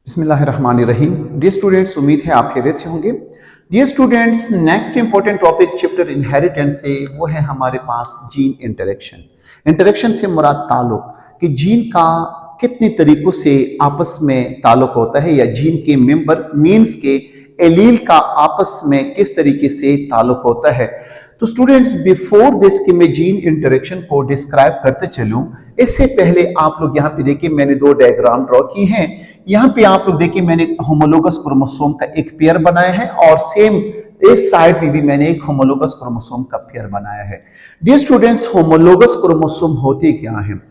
बिस्मिल्लाहिर्रहमानिर्रहीम। Dear students, उम्मीद है आप खैरियत से होंगे। Dear students, next important topic chapter inheritance से वो है हमारे पास जीन इंटरेक्शन। इंटरेक्शन से मुराद ताल्लुक कि जीन का कितने तरीकों से आपस में ताल्लुक होता है या जीन के मेंबर मीन्स के एलील का आपस में किस तरीके से ताल्लुक होता है। तो स्टूडेंट्स, बिफोर दिस कि मैं जीन इंटरेक्शन को डिस्क्राइब करते चलूं, इससे पहले आप लोग यहाँ पे देखिए मैंने दो डायग्राम ड्रॉ की हैं। यहाँ पे आप लोग देखिए मैंने होमोलोगस क्रोमोसोम का एक पेयर बनाया है और सेम इस साइड पे भी मैंने एक होमोलोगस क्रोमोसोम का पेयर बनाया है। डियर स्टूडेंट्स, होमोलोगस क्रोमोसोम होते क्या हैं?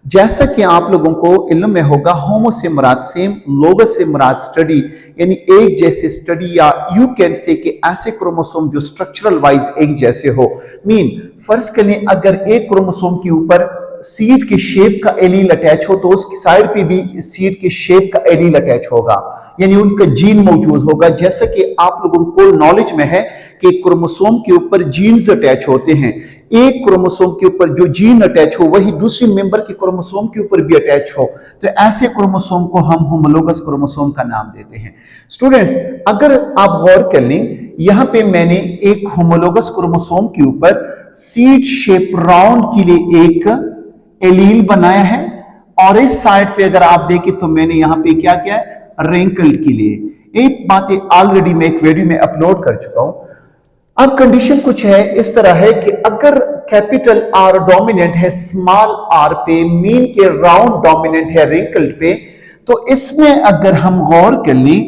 जैसा कि आप लोगों को इल्म में होगा, होमो से मुराद सेम, लोगस से मुराद स्टडी, यानी एक जैसे स्टडी, या यू कैन से कि ऐसे क्रोमोसोम जो स्ट्रक्चरल वाइज एक जैसे हो। मीन फर्ज करें अगर एक क्रोमोसोम के ऊपर सीड के शेप का एलील अटैच हो तो उसकी साइड पे भी सीड के शेप का एलील अटैच होगा, यानी उनका जीन मौजूद होगा। जैसा कि आप लोगों को नॉलेज में है कि क्रोमोसोम के ऊपर जीन्स अटैच होते हैं, एक क्रोमोसोम के ऊपर जो जीन अटैच हो वही दूसरे मेंबर के क्रोमोसोम के ऊपर भी अटैच हो, तो ऐसे क्रोमोसोम को हम होमोलोगस क्रोमोसोम का नाम देते हैं। स्टूडेंट्स, अगर आप गौर कर लें, यहां पे मैंने एक होमोलोगस क्रोमोसोम के ऊपर सीड शेप राउंड के लिए एक एलील बनाया है और इस साइड पे अगर आप देखें तो मैंने यहां पे क्या किया है, रिंकल्ड के लिए। एक बात ऑलरेडी मैं एक वीडियो में अपलोड कर चुका हूं। अब कंडीशन कुछ है इस तरह है कि अगर कैपिटल आर डोमिनेंट है स्मॉल आर पे, मीन के राउंड डोमिनेंट है रिंकल्ड पे, तो इसमें अगर हम गौर कर लें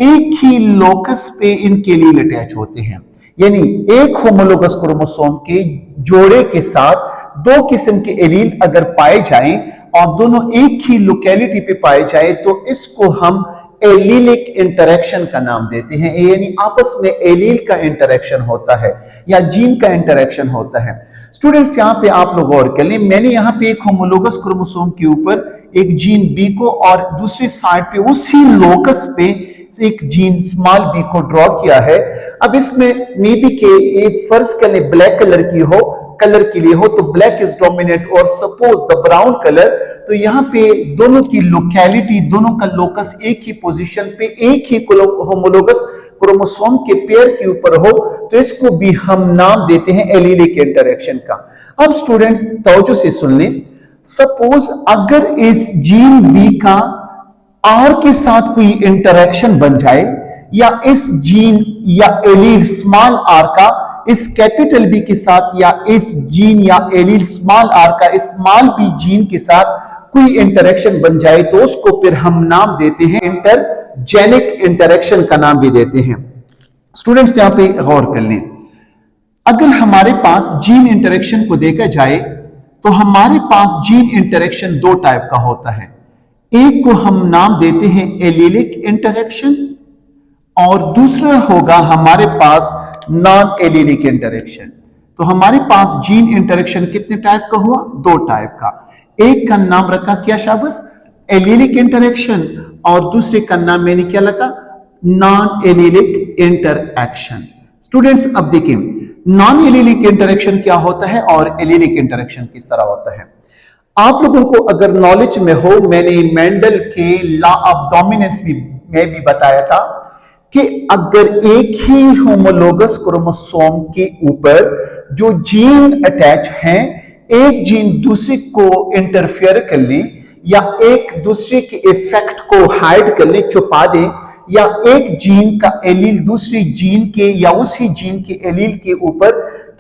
एक ही लोकस पे इनके लिए अटैच होते हैं, यानी एक होमोलोगस क्रोमोसोम के जोड़े के साथ दो किस्म के एलील अगर पाए जाएं और दोनों एक ही लोकेलिटी पे पाए जाए तो इसको हम एलीलिक इंटरेक्शन का नाम देते हैं, यानी आपस में एलील का इंटरेक्शन होता है या जीन का इंटरेक्शन होता है। स्टूडेंट्स, यहां पे आप लोग गौर कर लें, मैंने यहां पे एक होमोलोगस क्रोमोसोम के ऊपर एक जीन बी को और दूसरी साइड पे उसी लोकस पे एक जीन स्मॉल बी को ड्रॉ किया है। अब इसमें मे बी के एक फर्ज कर ले ब्लैक कलर की हो, कलर के लिए हो तो ब्लैक इज डोमिनेट और सपोज द ब्राउन कलर, तो यहां पे दोनों की लोकेलिटी, दोनों का लोकस एक ही पोजीशन पे एक ही होमोलोगस क्रोमोसोम के पेयर के ऊपर हो तो इसको भी हम नाम देते हैं एलीलिक इंटरेक्शन का। अब स्टूडेंट्स तवज्जो से सुन लें, सपोज अगर इस जीन बी का आर के साथ कोई इंटरेक्शन बन जाए या इस जीन या एलील स्मॉल आर का इस कैपिटल बी के साथ या इस जीन या एलील स्मॉल आर का इस स्मॉल बी जीन के साथ कोई इंटरेक्शन बन जाए तो उसको फिर हम नाम देते हैं इंटरजेनिक इंटरेक्शन का नाम भी देते हैं। स्टूडेंट्स, यहां पे गौर कर लें, अगर हमारे पास जीन इंटरेक्शन को देखा जाए तो हमारे पास जीन इंटरेक्शन दो टाइप का होता है। एक को हम नाम देते हैं एलीलिक इंटरेक्शन और दूसरा होगा हमारे पास नॉन एलीलिक इंटरेक्शन। तो हमारे पास जीन इंटरेक्शन कितने टाइप का हुआ? दो टाइप का। एक का नाम रखा क्या शाबाश? एलीलिक इंटरेक्शन, और दूसरे का नाम मैंने क्या लगा? Non allelic interaction. स्टूडेंट्स, अब देखिए नॉन एलीलिक इंटरेक्शन क्या होता है और एलीलिक इंटरेक्शन किस तरह होता है। आप लोगों को अगर नॉलेज में हो, मैंने मेंडल के लॉ ऑफ डोमिनेंस में भी बताया था कि अगर एक ही होमोलोगस क्रोमोसोम के ऊपर जो जीन अटैच हैं, एक जीन दूसरे को इंटरफेयर कर ले या एक दूसरे के इफेक्ट को हाइड कर ले, छुपा दे, या एक जीन का एलील दूसरे जीन के या उसी जीन के एलील के ऊपर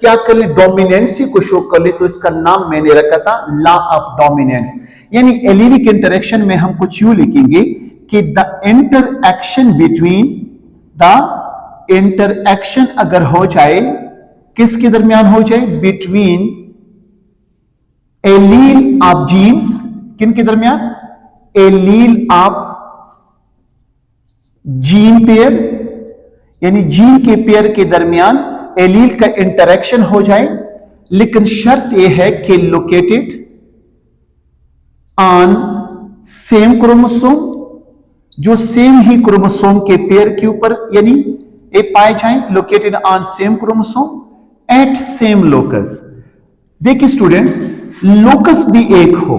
क्या कर ले, डोमिनेंसी को शो कर ले, तो इसका नाम मैंने रखा था लॉ ऑफ डोमिनेंस। यानी एलीलिक इंटरेक्शन में हम कुछ यूं लिखेंगे कि द इंटरएक्शन अगर हो जाए किसके दरमियान हो जाए? बिटवीन एलील ऑफ जीन्स, किन के दरमियान? एलील ऑफ जीन पेयर, यानी जीन के पेयर के दरमियान एलील का इंटरेक्शन हो जाए, लेकिन शर्त यह है कि लोकेटेड ऑन सेम क्रोमोसोम, जो सेम ही क्रोमोसोम के पेयर के ऊपर यानी ये पाए जाए, located on same chromosome at same locus. देखिए स्टूडेंट्स, लोकस भी एक हो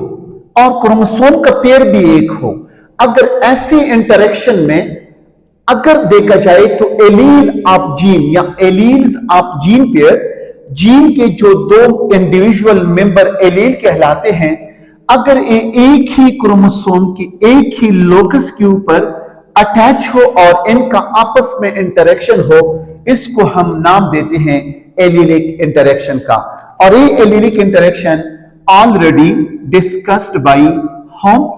और क्रोमोसोम का पेयर भी एक हो, अगर ऐसे इंटरेक्शन में अगर देखा जाए तो एलील ऑफ जीन या alleles of gene pair, gene के जो दो इंडिविजुअल मेंबर एलील कहलाते हैं, अगर ये एक ही क्रोमोसोम के एक ही लोकस के ऊपर अटैच हो और इनका आपस में इंटरेक्शन हो, इसको हम नाम देते हैं एलीलिक इंटरेक्शन का। और ये allelic interaction already discussed by हम,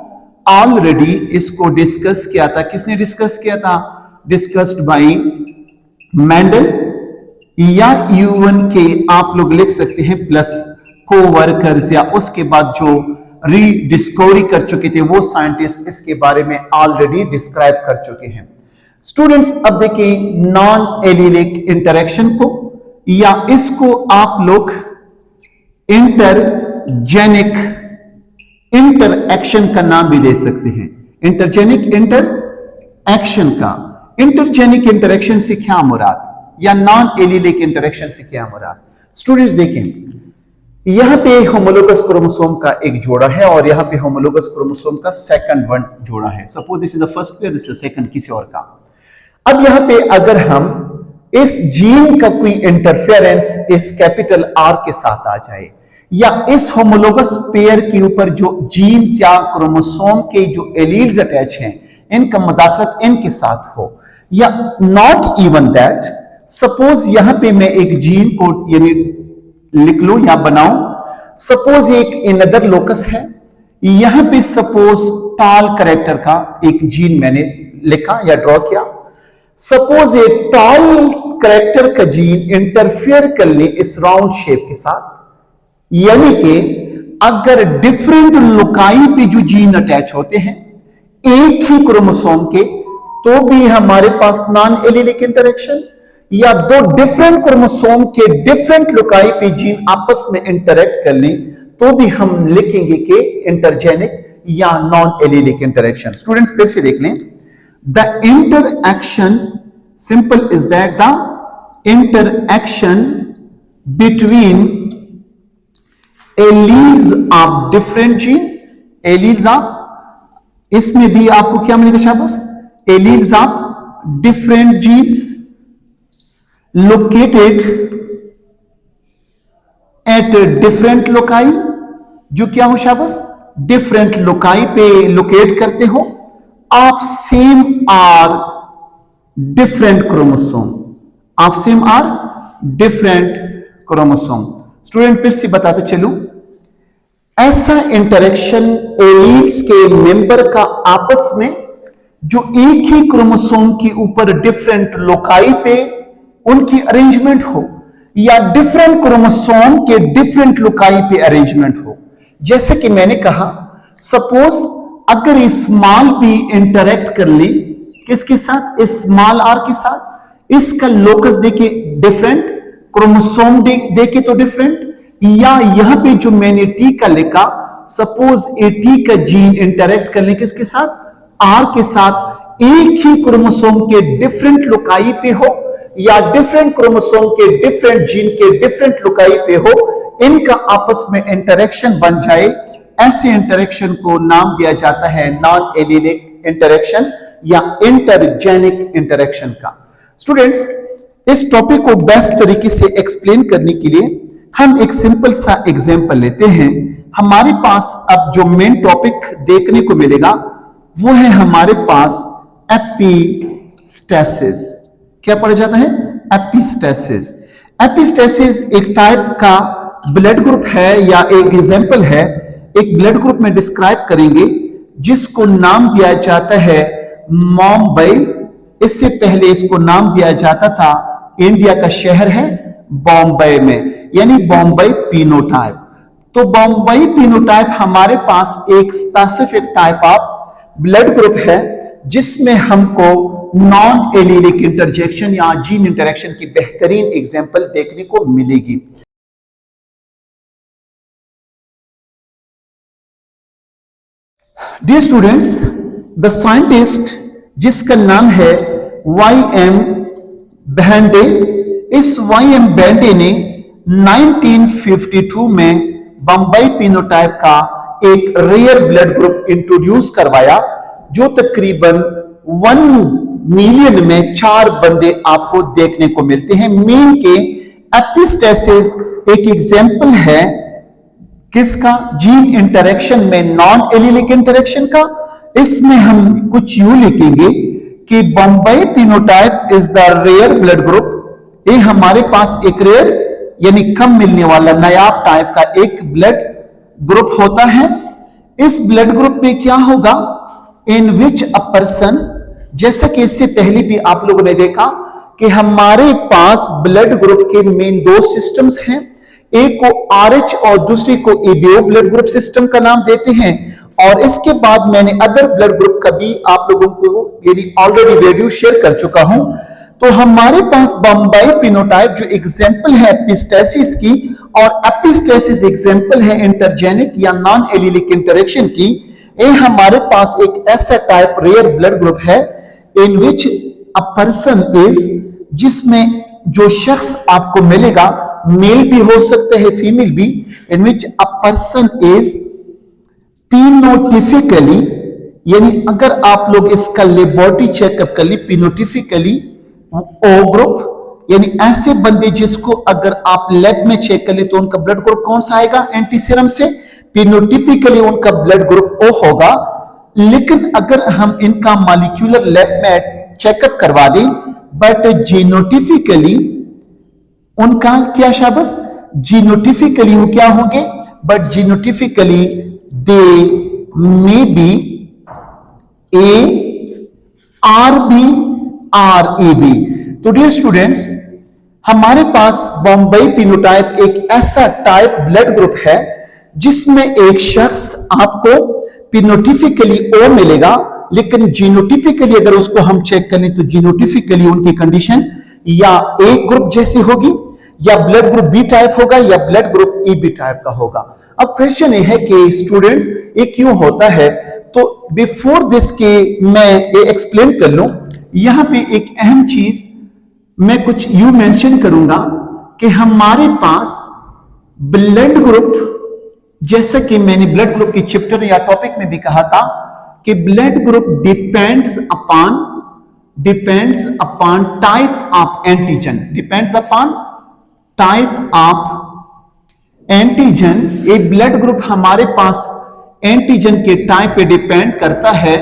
ऑलरेडी इसको डिस्कस किया था। किसने डिस्कस किया था? डिस्कस्ड बाई मेंडल, या यूवन के आप लोग लिख सकते हैं प्लस कोवर्कर्स, या उसके बाद जो रीडिस्कवरी कर चुके थे वो साइंटिस्ट इसके बारे में ऑलरेडी डिस्क्राइब कर चुके हैं। स्टूडेंट्स, अब देखें नॉन एलिलिक इंटरेक्शन को, या इसको आप लोग इंटरजेनिक इंटरएक्शन का नाम भी दे सकते हैं। इंटरजेनिक इंटरएक्शन का, इंटरजेनिक इंटरेक्शन से क्या मुराद, या नॉन एलिलिक इंटरेक्शन से क्या मुराद? स्टूडेंट्स देखें, यहां पे होमोलोगस क्रोमोसोम का एक जोड़ा है और यहां पे होमोलोगस क्रोमोसोम का सेकंड वन जोड़ा है। Suppose this is the first pair, this is second किसी और का। अब यहां पे अगर हम इस जीन का कोई इंटरफेरेंस इस कैपिटल आर के साथ आ जाए, या इस होमोलोगस पेयर के ऊपर जो जीन्स या क्रोमोसोम के जो एलील्स अटैच हैं इनका मुदाखलत इनके साथ हो, या नॉट इवन दैट, सपोज यहां पे मैं एक जीन को यानी लिख लो या बनाऊं, सपोज एक अनदर लोकस है, यहां पे सपोज टॉल कैरेक्टर का एक जीन मैंने लिखा या ड्रॉ किया। सपोज ये टॉल कैरेक्टर का जीन इंटरफेयर कर ले इस राउंड शेप के साथ, यानी कि अगर डिफरेंट लोकाई पे जो जीन अटैच होते हैं एक ही क्रोमोसोम के, तो भी हमारे पास नॉन एलिलिक इंटरेक्शन, या दो डिफरेंट क्रोमोसोम के डिफरेंट लोकाई पे जीन आपस में इंटरेक्ट कर लें, तो भी हम लिखेंगे कि इंटरजेनिक या नॉन एलिलिक इंटरेक्शन। स्टूडेंट्स फिर से देख लें, the interaction simple is that the interaction between alleles of different gene, alleles of, इसमें भी आपको क्या मिलेगा शाबाश, alleles of different genes located at different loci, जो क्या हो शाबाश, डिफरेंट लोकाई पे लोकेट करते हो, of same or different chromosome, of same or different chromosome. Student फिर से बताते चलूं, ऐसा इंटरेक्शन एलील्स के मेंबर का आपस में जो एक ही क्रोमोसोम के ऊपर डिफरेंट लोकाई पे उनकी अरेंजमेंट हो, या डिफरेंट क्रोमोसोम के डिफरेंट लोकाई पे अरेंजमेंट हो। जैसे कि मैंने कहा, सपोज अगर स्मॉल पी इंटरेक्ट कर ली किसके साथ, स्मॉल आर के साथ, इसका लोकस देके डिफरेंट, क्रोमोसोम देके तो डिफरेंट, या यहां पे जो मैंने टी का लिखा, सपोज ए टी का जीन इंटरेक्ट कर ले किसके साथ, आर के साथ, एक ही क्रोमोसोम के डिफरेंट लोकाई पे हो, या डिफरेंट क्रोमोसोम के डिफरेंट जीन के डिफरेंट लोकाई पे हो, इनका आपस में इंटरेक्शन बन जाए, ऐसे इंटरेक्शन को नाम दिया जाता है नॉन एलिलिक इंटरेक्शन या इंटरजेनिक इंटरेक्शन का। स्टूडेंट्स, इस टॉपिक को बेस्ट तरीके से एक्सप्लेन करने के लिए हम एक सिंपल सा एग्जांपल लेते हैं। हमारे पास अब जो मेन टॉपिक देखने को मिलेगा वो है हमारे पास एपिस्टेसिस। क्या पढ़ा जाता है? एपिस्टेसिस। एपिस्टेसिस एक टाइप का ब्लड ग्रुप है या एक एग्जांपल है, एक ब्लड ग्रुप में डिस्क्राइब करेंगे जिसको नाम दिया जाता है मुंबई। इससे पहले इसको नाम दिया जाता था, इंडिया का शहर है बॉम्बे में, यानी बॉम्बे पीनोटाइप। तो बॉम्बे पीनोटाइप हमारे पास एक specific type of blood group है जिसमें हमको नॉन एलिलिक इंटरजेक्शन या जीन इंटरेक्शन की बेहतरीन एग्जांपल देखने को मिलेगी। डियर स्टूडेंट्स, द साइंटिस्ट जिसका नाम है वाई.एम. बेंडे, इस वाई.एम. बेंडे ने 1952 में बॉम्बे पीनोटाइप का एक रेयर ब्लड ग्रुप इंट्रोड्यूस करवाया जो तकरीबन 1 मिलियन में 4 बंदे आपको देखने को मिलते हैं। मीन के एपिस्टेसिस एक एग्जाम्पल है किसका? जीन इंटरेक्शन में, नॉन एलिलिक इंटरेक्शन का। इसमें हम कुछ यूं लिखेंगे कि Bombay phenotype is the rare blood group. ये हमारे पास एक रेयर यानी कम मिलने वाला नायाब टाइप का एक ब्लड ग्रुप होता है। इस ब्लड ग्रुप में क्या होगा? इन विच अ पर्सन, जैसा कि इससे पहले भी आप लोगों ने देखा कि हमारे पास ब्लड ग्रुप के मेन 2 सिस्टम्स हैं, एक को RH और दूसरी को EBO ब्लड ग्रुप सिस्टम का नाम देते हैं। और इसके बाद मैंने अदर ब्लड ग्रुप का भी आप लोगों को यानी ऑलरेडी वीडियो शेयर कर चुका हूं। तो हमारे पास बॉम्बई पिनोटाइप जो एग्जाम्पल है एपिस्टेसिस की, और एपिस्टेसिस एग्जाम्पल है इंटरजेनिक या नॉन एलिलिक इंटरेक्शन की। ये हमारे पास एक ऐसा टाइप रेयर ब्लड ग्रुप है इन विच अ पर्सन इज, जिसमें जो शख्स आपको मिलेगा मेल भी हो सकता है फीमेल भी, इन विच अ पर्सन इज पिनोटिफिकली, यानी अगर आप लोग इसका लेबोरेटरी चेकअप कर ली पिनोटिफिकली ओ ग्रुप, यानी ऐसे बंदे जिसको अगर आप लैब में चेक कर ले तो उनका ब्लड ग्रुप कौन सा आएगा? एंटीसीरम से। पिनोटिपिकली उनका ब्लड ग्रुप O होगा। लेकिन अगर हम इनका मॉलिक्यूलर लैब में चेकअप करवा दें, बट जीनोटिफिकली उनका क्या शाबस? जीनोटिफिकली वो क्या होंगे? But genotypically they may be ARB REB। तो डियर स्टूडेंट्स, हमारे पास बॉम्बई पिनोटाइप एक ऐसा टाइप ब्लड ग्रुप है जिसमें एक शख्स आपको पिनोटिफिकली O मिलेगा, लेकिन जीनोटिफिकली अगर उसको हम चेक करें तो जीनोटिफिकली उनकी कंडीशन या A ग्रुप जैसी होगी, या ब्लड ग्रुप B टाइप होगा, या ब्लड ग्रुप EB टाइप का होगा। अब क्वेश्चन ये है कि स्टूडेंट्स ये क्यों होता है? तो बिफोर दिस के मैं ये एक्सप्लेन कर लूं। यहां पे एक अहम चीज मैं कुछ यूं मेंशन करूंगा कि हमारे पास ब्लड ग्रुप, जैसा कि मैंने ब्लड ग्रुप की चैप्टर या टॉपिक में भी कहा था कि blood group depends upon type of antigen, depends upon type of antigen. एक ब्लड ग्रुप हमारे पास एंटीजन के टाइप पे डिपेंड करता है,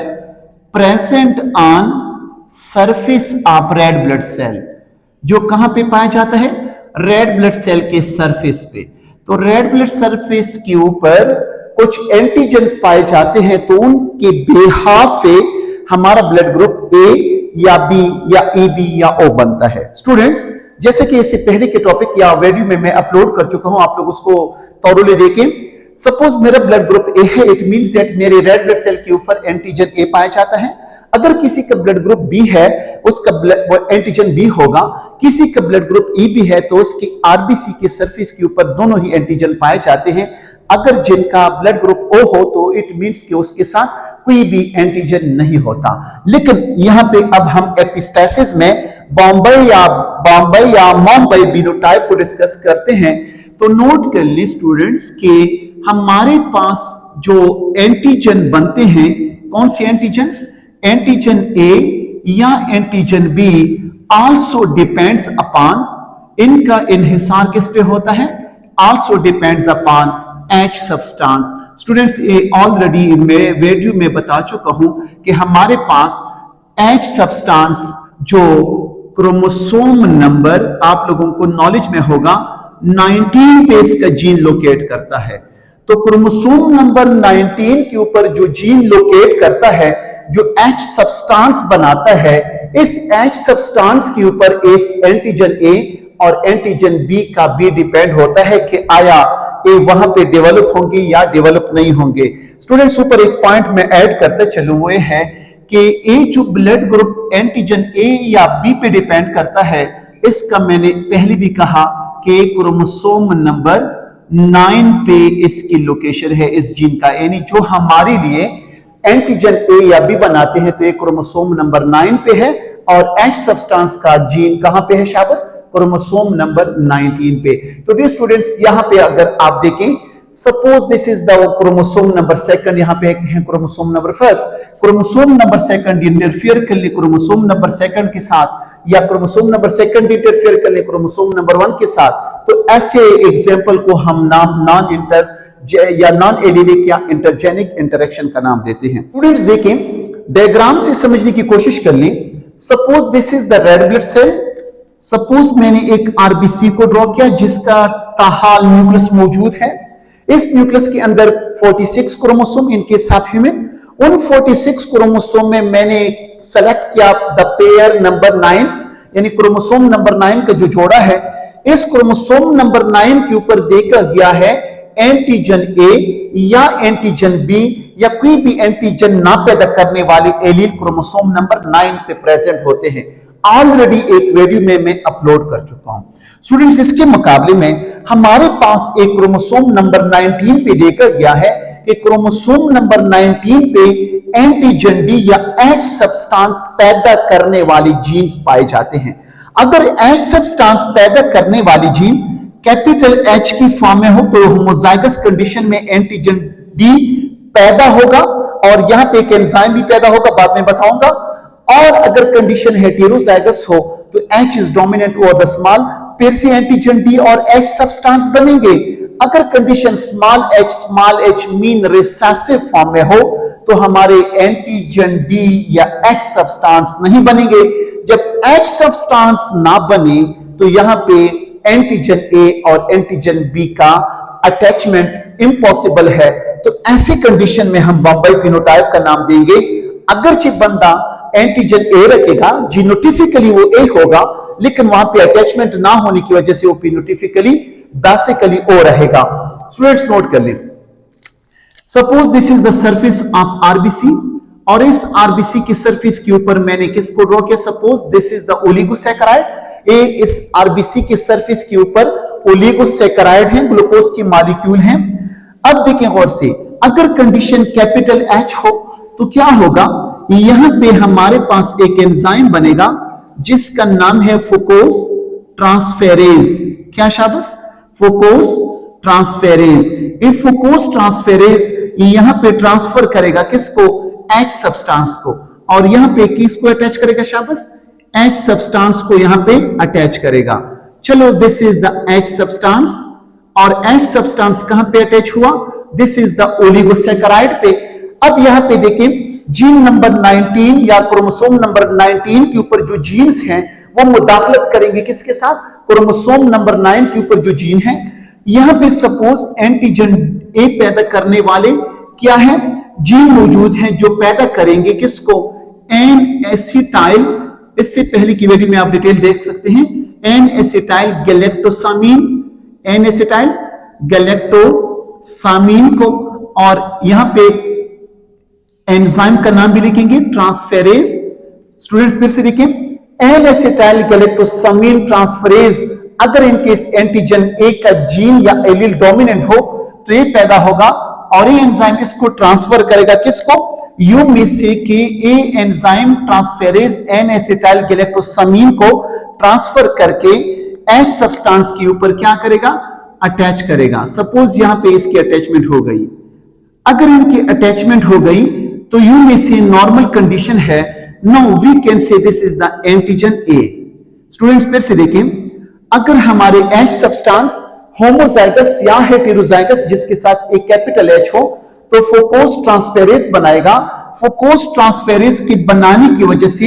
present on surface of red blood cell, जो कहां पे पाया जाता है? रेड ब्लड सेल के सरफेस पे। तो रेड ब्लड सरफेस के ऊपर कुछ एंटीजन्स पाए जाते हैं, तो उनके बेहाफ पे हमारा ब्लड ग्रुप A या B या EB या O बनता है। स्टूडेंट्स, जैसे कि इससे पहले के टॉपिक या वीडियो में मैं अपलोड कर चुका हूं, आप लोग उसको तौरूली देखें। सपोज मेरा ब्लड ग्रुप A है, इट मींस दैट मेरे रेड ब्लड सेल के ऊपर एंटीजन A पाया जाता है। अगर किसी का ब्लड ग्रुप B है, उसका एंटीजन B होगा। किसी का ब्लड ग्रुप EB है तो उसकी RBC के सरफेस के ऊपर दोनों ही एंटीजन पाए जाते हैं। अगर जिनका ब्लड ग्रुप O हो तो इट मींस कि उसके साथ कोई भी एंटीजन नहीं होता। लेकिन यहां पे अब हम एपिस्टेसिस में बॉम्बई या मुंबई बिनोटाइप को डिस्कस करते हैं। तो नोट कर ली स्टूडेंट्स कि हमारे पास जो एंटीजन बनते हैं, कौन से एंटीजन्स? एंटीजन A या antigen B also depends upon, इनका इन्हिसार किस पे होता है? Also depends upon H substance. Students, ये ऑलरेडी मैं वीडियो में बता चुका हूं कि हमारे पास H सब्सटेंस जो क्रोमोसोम नंबर, आप लोगों को नॉलेज में होगा, 19 पे इसका जीन लोकेट करता है। तो क्रोमोसोम नंबर 19 के ऊपर जो जीन लोकेट करता है, जो H सब्सटेंस बनाता है, इस H सब्सटेंस के ऊपर इस एंटीजन A और एंटीजन B का भी डिपेंड होता है कि आया ये वहां पे डेवलप होंगे या डेवलप नहीं होंगे। स्टूडेंट्स, ऊपर एक पॉइंट में ऐड करते चलूं, वो है कि ये जो ब्लड ग्रुप एंटीजन A या B पे डिपेंड करता है, इसका मैंने पहले भी कहा कि क्रोमोसोम नंबर 9 पे इसकी लोकेशन है इस जीन का, यानी जो हमारे लिए एंटीजन A या B बनाते हैं तो एक क्रोमोसोम नंबर 9 पे है, और H सब्सटेंस का जीन कहां पे है शाबाश? क्रोमोसोम नंबर 19 पे। तो डियर स्टूडेंट्स, यहां पे अगर आप देखें suppose this is the chromosome number second, यहाँ पे है chromosome number first, chromosome number second interfere कर ले क्रोमोसोम नंबर सेकंड के साथ, या क्रोमोसोम नंबर सेकंड इंटरफियर कर ले क्रोमोसोम नंबर 1 के साथ, तो ऐसे एग्जाम्पल को हम नॉन इंटर या नॉन एलिलिक या इंटरजेनिक इंटरेक्शन का नाम देते हैं। स्टूडेंट्स देखें, डायग्राम से समझने की कोशिश कर लें। Suppose this is the red blood cell, suppose मैंने एक आरबीसी को ड्रॉ किया जिसका ताहाल न्यूक्लियस मौजूद है। इस न्यूक्लियस के अंदर 46 chromosome in case of human, उन 46 क्रोमोसोम में मैंने सेलेक्ट किया द पेयर नंबर 9, यानी क्रोमोसोम नंबर 9 का जो जोड़ा है, इस क्रोमोसोम नंबर 9 के ऊपर देखा गया है एंटीजन ए या एंटीजन बी या कोई भी एंटीजन ना पैदा करने वाले एलील क्रोमोसोम नंबर 9 पे प्रेजेंट होते हैं। ऑलरेडी एक वीडियो में मैं अपलोड कर चुका हूं। स्टूडेंट्स, इसके मुकाबले में हमारे पास एक क्रोमोसोम नंबर 19 पे देखा गया है कि क्रोमोसोम नंबर 19 पे एंटीजन डी या एच सब्सटेंस पैदा करने वाली जीन्स पाए जाते हैं। अगर एच सब्सटेंस पैदा करने वाली जीन कैपिटल एच की फॉर्म में हो तो होमोजाइगस कंडीशन में एंटीजन डी पैदा होगा और यहां पे एक एंजाइम भी पैदा होगा, बाद में बताऊंगा। और अगर कंडीशन हेटेरोजाइगस हो तो H is dominant over the small, फिर से एंटीजन डी और एच सब्सटेंस बनेंगे। अगर condition small H mean recessive form में हो तो हमारे एंटीजन डी या एच सब्सटेंस नहीं बनेंगे। जब एच सब्सटेंस ना बने तो यहां पे एंटीजन ए और एंटीजन बी का अटैचमेंट इम्पॉसिबल है। तो ऐसी कंडीशन में हम बॉम्बे फिनोटाइप का नाम देंगे। अगरचे बंदा एंटीजन ए रखेगा, जीनोटिफिकली वो ए होगा, लेकिन वहां पे अटैचमेंट ना होने की वजह से वो फिनोटिफिकली बेसिकली ओ रहेगा। स्टूडेंट्स नोट कर लें, suppose this is the surface of RBC और इस आरबीसी की सरफेस के ऊपर मैंने किसको ड्रॉ किया? Suppose this is the oligosaccharide. ए इस आरबीसी के सरफेस के ऊपर ओलिगोसैकेराइड है, ग्लूकोज की मॉलिक्यूल हैं। अब देखें गौर से, अगर कंडीशन कैपिटल एच हो तो क्या होगा? यहां पे हमारे पास एक एंजाइम बनेगा जिसका नाम है फुकोज ट्रांसफेरेज। क्या शाबाश? फुकोज ट्रांसफेरेज। ये फुकोज ट्रांसफेरेज यहां पे ट्रांसफर करेगा किसको? एच सब्सटेंस को, और यहां पे किसको अटैच करेगा? शाबाश, एच सब्सटेंस को यहां पे अटैच करेगा। चलो, this is the H substance और एच सब्सटेंस कहां पे अटैच हुआ? दिस इज द ओलिगोसैकेराइड पे। अब यहां पे देखें, जीन नंबर 19 या क्रोमोसोम नंबर 19 के ऊपर जो जीन्स हैं वो मुदाखलत करेंगे किसके साथ? क्रोमोसोम नंबर 9 के ऊपर जो जीन है। यहां पे सपोज एंटीजन ए पैदा करने वाले क्या है? जीन मौजूद हैं जो पैदा करेंगे किसको? N acetyl. इससे पहले की वीडियो में आप डिटेल देख सकते हैं। एन एसिटाइल गैलेक्टोसामीन, एन एसिटाइल गैलेक्टोसामीन को, और यहां पे एंजाइम का नाम भी लिखेंगे ट्रांसफेरेज। स्टूडेंट्स फिर से देखें, एन एसिटाइल गैलेक्टोसामीन ट्रांसफेरेज। अगर इनकेस एंटीजन ए का जीन या एलील डोमिनेंट हो तो ये पैदा होगा और ये एंजाइम इसको ट्रांसफर करेगा किसको? यू में से कि ए एंजाइम ट्रांसफेरेज एन एसिटाइल गैलेक्टोसामीन को ट्रांसफर करके एच सब्सटेंस के ऊपर क्या करेगा? अटैच करेगा। सपोज यहां पे इसकी अटैचमेंट हो गई। अगर इनकी अटैचमेंट हो गई तो यू में से नॉर्मल कंडीशन है, no we can say this is the antigen A. Students फिर से देखें, अगर हमारे एच सब्सटेंस होमोजाइगस या हेटेरोजाइगस जिसके साथ एक कैपिटल एच हो तो फोकोस ट्रांसफेरेज बनाएगा। फोकोस ट्रांसफेरेज के बनाने की वजह से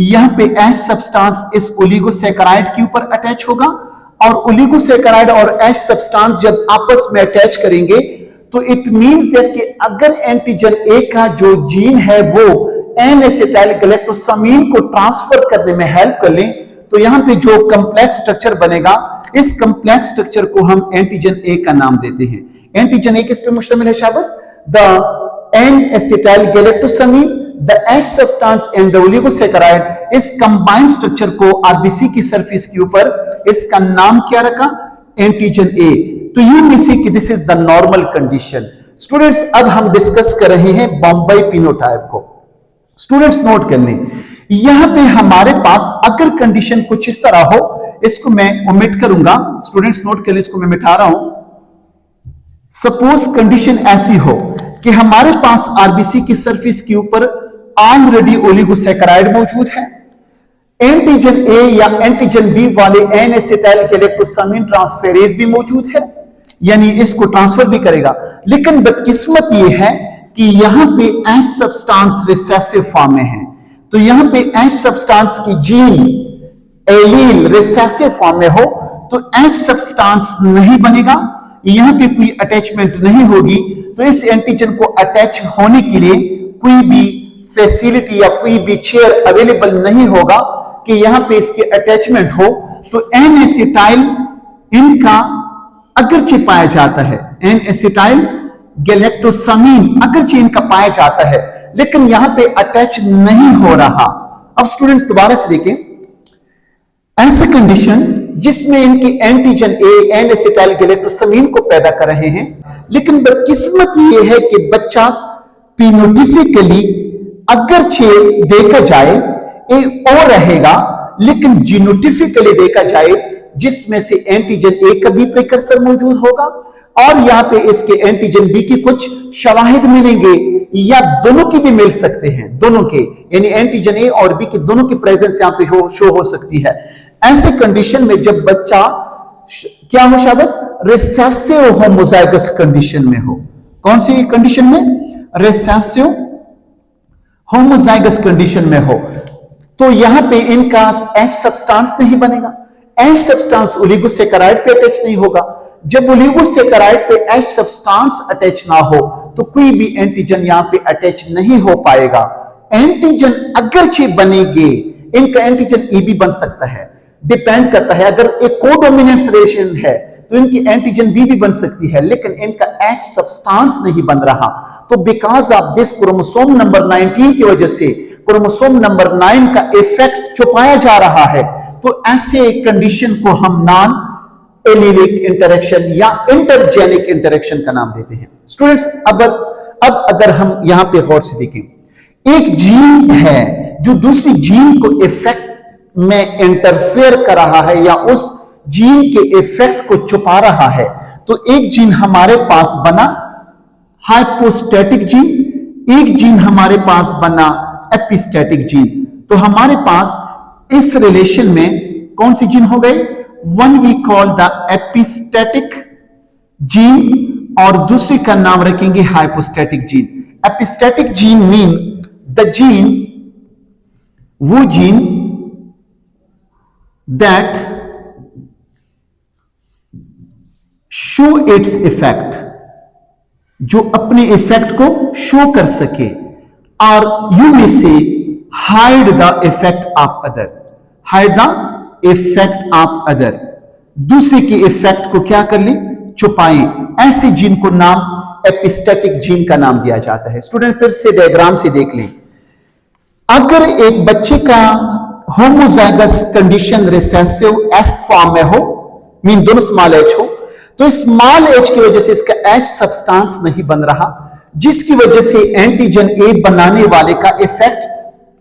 यहां पे एच सब्सटेंस इस ओलिगोसैकेराइड के ऊपर अटैच होगा, और ओलिगोसैकेराइड और एच सब्सटेंस जब आपस में अटैच करेंगे तो इट मींस दैट कि अगर एंटीजन ए का जो जीन है वो एन एसिटाइल गैलेक्टोसामीन को ट्रांसफर करने में हेल्प कर लें तो यहां पे जो कंप्लेक्स स्ट्रक्चर बनेगा, इस कंप्लेक्स स्ट्रक्चर को हम एंटीजन ए का नाम देते हैं। एंटीजन ए किस पे मुश्तमिल है? शाबाश, the N acetyl galactosamine, the H substance and the oligosaccharide. इस कंबाइंड स्ट्रक्चर को आरबीसी की सरफेस के ऊपर इसका नाम क्या रखा? Antigen A. तो यू में से कि this is the normal condition. Students, अब हम डिस्कस कर रहे हैं बॉम्बे फिनोटाइप को। स्टूडेंट्स नोट कर लें, यहां पे हमारे पास अगर कंडीशन कुछ इस तरह हो, इसको मैं ओमिट करूंगा। स्टूडेंट्स नोट कर लें, इसको मैं मिटा रहा हूं। सपोज कंडीशन ऐसी हो कि हमारे पास आरबीसी की सरफेस के ऊपर ऑलरेडी ओलिगोसैकेराइड मौजूद है, एंटीजन ए या एंटीजन बी वाले एन एसिटाइल गैलेक्टोसामिन ट्रांसफेरेज भी मौजूद है, यानी इसको ट्रांसफर भी करेगा। लेकिन बदकिस्मत यह है कि यहां पे एच सब्सटेंस रिसेसिव फॉर्म में है, तो यहां पे एच सब्सटेंस की जीन एलील रिसेसिव फॉर्म में हो तो एच सब्सटेंस नहीं बनेगा, यहां पे कोई अटैचमेंट नहीं होगी, तो इस एंटीजन को अटैच होने के लिए कोई भी फैसिलिटी या कोई भी चेयर अवेलेबल नहीं होगा कि यहां पे इसके अटैचमेंट हो। तो एन एसिटाइल इनका अगरचे पाया जाता है, एन एसिटाइल गैलेक्टोसामिन अगरचे इनका पाया जाता है, लेकिन यहां पे अटैच नहीं हो रहा। अब स्टूडेंट्स दोबारा से देखें, ऐसा कंडीशन जिसमें इनकी एंटीजन ए एन एसिटाइल गैलेक्टोसामिन को पैदा कर रहे हैं, लेकिन बदकिस्मत यह है कि बच्चा फिनोटिपिकली अगरचे देखा जाए ए ओ रहेगा, लेकिन जीनोटिपिकली देखा जाए जिसमें से एंटीजन ए का भी प्रिकर्सर मौजूद होगा और यहां पे इसके एंटीजन बी की कुछ शवाहिद मिलेंगे या दोनों की भी मिल सकते हैं, दोनों के, यानी एंटीजन ए और बी की दोनों की प्रेजेंस यहां पे शो हो सकती है। ऐसे कंडीशन में जब बच्चा क्या हो शाबस, रिसेसिव होमोजाइगस कंडीशन में हो, कौन सी कंडीशन में, रिसेसिव होमोजाइगस कंडीशन में हो, तो यहां पे इनका एच सब्सटेंस नहीं बनेगा, एच सब्सटेंस ओलिगोसैकेराइड पे अटैच नहीं होगा। जब ओलिगोसैकेराइड पे एच सब्सटेंस अटैच ना हो तो कोई भी एंटीजन यहां पे अटैच नहीं हो पाएगा। एंटीजन अगरचे बनेंगे, इनका एंटीजन ए भी बन सकता है, डिपेंड करता है, अगर एक कोडोमिनेंस रिलेशन है तो इनकी एंटीजन बी भी बन सकती है, लेकिन इनका एच सब्सटेंस नहीं बन रहा। तो because of this chromosome number 19 की वजह से क्रोमोसोम नंबर 9 का इफेक्ट छुपाया जा रहा है, तो ऐसे कंडीशन को हम नॉन एलिलिक इंटरेक्शन या इंटरजेनिक इंटरेक्शन का नाम देते हैं। स्टूडेंट्स अब अगर हम यहां पे गौर से देखें, एक जीन है जो दूसरी जीन को इफेक्ट में इंटरफेयर कर रहा है या उस जीन के इफेक्ट को छुपा रहा है, तो एक जीन हमारे पास बना हाइपोस्टैटिक जीन, एक जीन हमारे पास बना एपिस्टैटिक जीन। तो हमारे पास इस रिलेशन में कौन सी जीन हो गई, one we call the epistatic gene और दूसरी का नाम रखेंगे hypostatic gene. Epistatic gene mean the gene, वो gene that show its effect, जो अपने इफेक्ट को शो कर सके, और यू मे से hide the effect of other, hide the effect of other, दूसरे के इफेक्ट को क्या कर ले, छुपाएं। ऐसे जीन को नाम एपिस्टैटिक जीन का नाम दिया जाता है। स्टूडेंट फिर से डायग्राम से देख लें, अगर एक बच्चे का homozygous condition recessive S form में हो, मीन दोनों स्मॉल एच हो, तो स्मॉल एच की वजह से इसका एच सब्सटेंस नहीं बन रहा, जिसकी वजह से एंटीजन ए बनाने वाले का इफेक्ट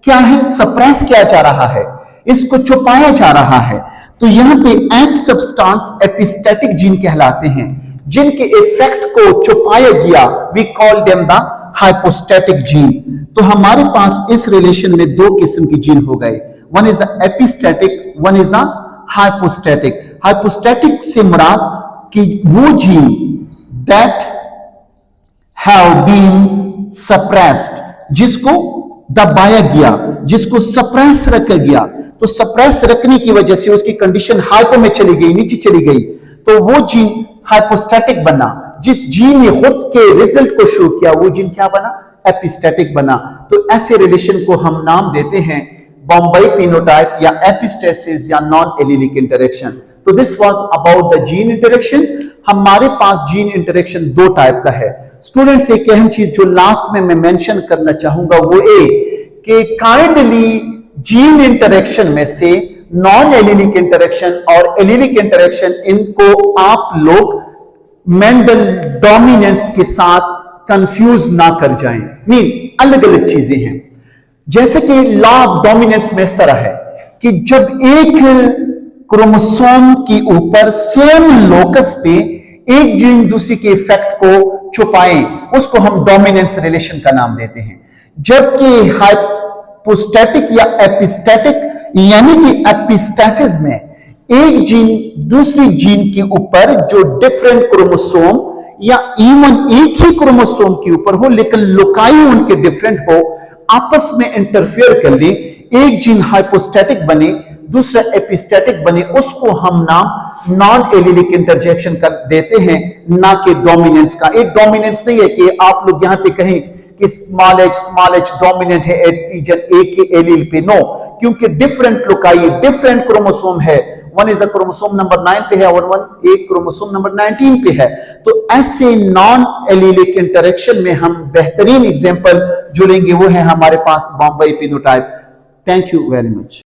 क्या है, सप्रेस किया जा रहा है, इसको छुपाया जा रहा है। तो यहां पे एच सब्सटेंस एपिस्टैटिक जीन कहलाते हैं, जिनके इफेक्ट को छुपाया गया, we call them the hypostatic gene. तो हमारे पास इस रिलेशन में दो किस्म की जीन हो गए, one is the epistatic, one is the hypostatic. Hypostatic से मुराद कि वो gene that have been suppressed, जिसको दबाया गया, जिसको सप्रेस रखा गया, तो सप्रेस रखने की वजह से उसकी कंडीशन हाइपो में चली गई, नीचे चली गई, तो वो जीन हाइपोस्टैटिक बना। जिस जीन ने खुद के रिजल्ट को शो किया वो जीन क्या बना, एपिस्टैटिक बना। तो ऐसे रिलेशन को हम नाम देते हैं बॉम्बई फिनोटाइप या एपिस्टेसिस या नॉन एलिलिक इंटरेक्शन। तो this was about the gene interaction. हमारे पास जीन इंटरेक्शन दो टाइप का है। स्टूडेंट्स एक अहम चीज जो लास्ट में मैं मेंशन करना चाहूंगा वो ये कि काइंडली जीन इंटरेक्शन में से नॉन एलिलिक इंटरेक्शन और एलिलिक इंटरेक्शन, इनको आप लोग मेंडल डोमिनेंस के साथ कंफ्यूज ना कर जाएं। मीन अलग अलग चीजें हैं। जैसे कि लॉ ऑफ डोमिनेंस में इस तरह है कि जब एक क्रोमोसोम के ऊपर सेम लोकस पे एक जीन दूसरी के इफेक्ट को छुपाएं, उसको हम डोमिनेंस रिलेशन का नाम देते हैं। जबकि हाइपोस्टैटिक या एपिस्टैटिक यानी कि एपिस्टैसिस में एक जीन दूसरी जीन के ऊपर जो डिफरेंट क्रोमोसोम या इवन एक ही क्रोमोसोम के ऊपर हो लेकिन लोकाई उनके डिफरेंट हो, आपस में इंटरफेयर कर ले, एक जीन हाइपोस्टैटिक बने दूसरा एपिस्टैटिक बने, उसको हम नाम नॉन एलिलिक इंटरजेक्शन कर देते हैं, ना कि डोमिनेंस का। एक डोमिनेंस नहीं है कि आप लोग यहां पे कहें कि स्मॉल एच डोमिनेंट है एंटीजन ए के एलील पे, नो, क्योंकि डिफरेंट लोकाई डिफरेंट क्रोमोसोम है। One is the chromosome number 9 पे है और वन एक क्रोमोसोम नंबर 19 पे है। तो ऐसे नॉन एलिलिक इंटरेक्शन में हम बेहतरीन एग्जांपल जुड़ेंगे वो है हमारे पास Bombay phenotype. Thank you very much.